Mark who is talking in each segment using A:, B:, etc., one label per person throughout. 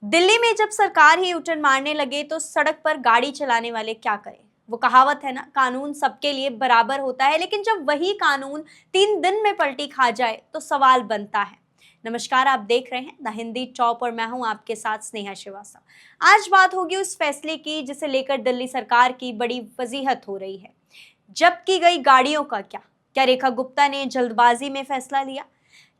A: दिल्ली में जब सरकार ही यूटर्न मारने लगे तो सड़क पर गाड़ी चलाने वाले क्या करें। वो कहावत है ना, कानून सबके लिए बराबर होता है, लेकिन जब वही कानून 3 दिन में पलटी खा जाए तो सवाल बनता है। नमस्कार, आप देख रहे हैं द हिंदी टॉप और मैं हूं आपके साथ स्नेहा श्रीवास्तव। आज बात होगी उस फैसले की जिसे लेकर दिल्ली सरकार की बड़ी वजीहत हो रही है। जब्त की गई गाड़ियों का क्या रेखा गुप्ता ने जल्दबाजी में फैसला लिया?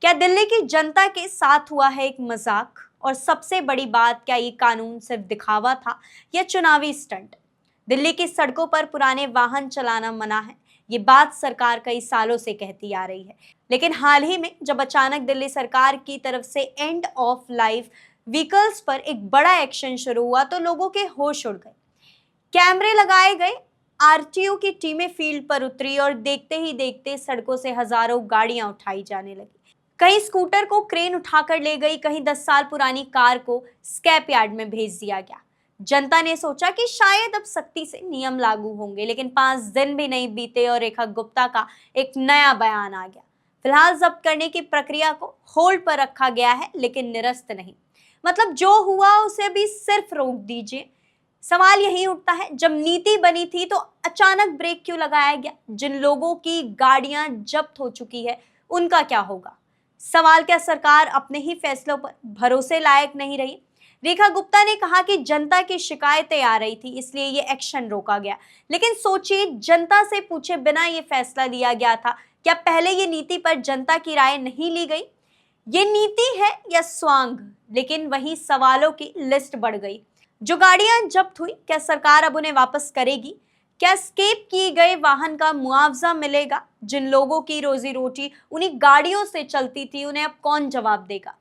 A: क्या दिल्ली की जनता के साथ हुआ है एक मजाक? और सबसे बड़ी बात, क्या ये कानून सिर्फ दिखावा था या चुनावी स्टंट? दिल्ली की सड़कों पर पुराने वाहन चलाना मना है, ये बात सरकार कई सालों से कहती आ रही है। लेकिन हाल ही में जब अचानक दिल्ली सरकार की तरफ से एंड ऑफ लाइफ व्हीकल्स पर एक बड़ा एक्शन शुरू हुआ तो लोगों के होश उड़ गए। कैमरे लगाए गए, आरटीओ की टीमें फील्ड पर उतरी और देखते ही देखते सड़कों से हजारों गाड़ियां उठाई जाने लगी। कहीं स्कूटर को क्रेन उठाकर ले गई, कहीं 10 साल पुरानी कार को स्क्रैप यार्ड में भेज दिया गया। जनता ने सोचा कि शायद अब सख्ती से नियम लागू होंगे, लेकिन 5 दिन भी नहीं बीते और रेखा गुप्ता का एक नया बयान आ गया। फिलहाल जब्त करने की प्रक्रिया को होल्ड पर रखा गया है, लेकिन निरस्त नहीं। मतलब जो हुआ उसे अभी सिर्फ रोक दीजिए। सवाल यही उठता है, जब नीति बनी थी तो अचानक ब्रेक क्यों लगाया गया? जिन लोगों की गाड़ियां जब्त हो चुकी है उनका क्या होगा? सवाल, क्या सरकार अपने ही फैसलों पर भरोसे लायक नहीं रही? रेखा गुप्ता ने कहा कि जनता की शिकायतें आ रही थी, इसलिए ये एक्शन रोका गया। लेकिन सोचिए, जनता से पूछे बिना ये फैसला लिया गया था। क्या पहले ये नीति पर जनता की राय नहीं ली गई? ये नीति है या स्वांग? लेकिन वही सवालों की लिस्ट बढ़ गई। जो गाड़ियां जब्त हुई, क्या सरकार अब उन्हें वापस करेगी? क्या स्केप किए गए वाहन का मुआवजा मिलेगा? जिन लोगों की रोजी रोटी उन्हीं गाड़ियों से चलती थी, उन्हें अब कौन जवाब देगा?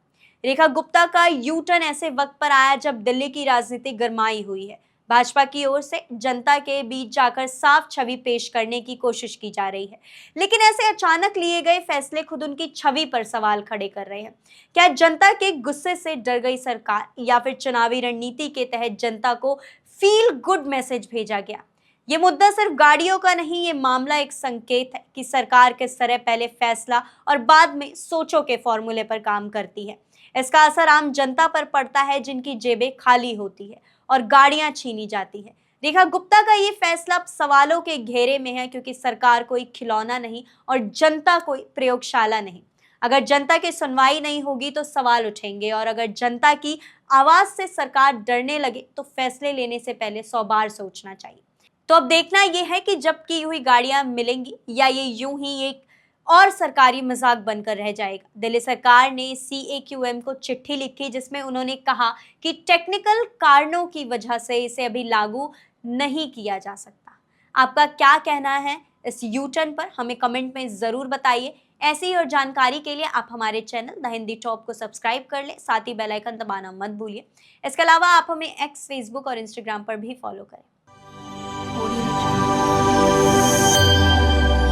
A: रेखा गुप्ता का यू टर्न ऐसे वक्त पर आया जब दिल्ली की राजनीति गरमाई हुई है। भाजपा की ओर से जनता के बीच जाकर साफ छवि पेश करने की कोशिश की जा रही है, लेकिन ऐसे अचानक लिए गए फैसले खुद उनकी छवि पर सवाल खड़े कर रहे हैं। क्या जनता के गुस्से से डर गई सरकार, या फिर चुनावी रणनीति के तहत जनता को फील गुड मैसेज भेजा गया? ये मुद्दा सिर्फ गाड़ियों का नहीं, ये मामला एक संकेत है कि सरकार किस तरह पहले फैसला और बाद में सोचों के फॉर्मूले पर काम करती है। इसका असर आम जनता पर पड़ता है, जिनकी जेबें खाली होती है और गाड़ियां छीनी जाती है। रेखा गुप्ता का ये फैसला अब सवालों के घेरे में है, क्योंकि सरकार कोई खिलौना नहीं और जनता कोई प्रयोगशाला नहीं। अगर जनता की सुनवाई नहीं होगी तो सवाल उठेंगे, और अगर जनता की आवाज से सरकार डरने लगे तो फैसले लेने से पहले 100 बार सोचना चाहिए। तो अब देखना यह है कि जब्त की हुई गाड़ियां मिलेंगी या ये यूं ही एक और सरकारी मजाक बनकर रह जाएगा। दिल्ली सरकार ने CAQM को चिट्ठी लिखी, जिसमें उन्होंने कहा कि टेक्निकल कारणों की वजह से इसे अभी लागू नहीं किया जा सकता। आपका क्या कहना है इस यू टर्न पर? हमें कमेंट में जरूर बताइए। ऐसी ही और जानकारी के लिए आप हमारे चैनल द हिंदी टॉप को सब्सक्राइब कर लें, साथ ही बेल आइकन दबाना मत भूलिए। इसके अलावा आप हमें X, Facebook और Instagram पर भी फॉलो करें।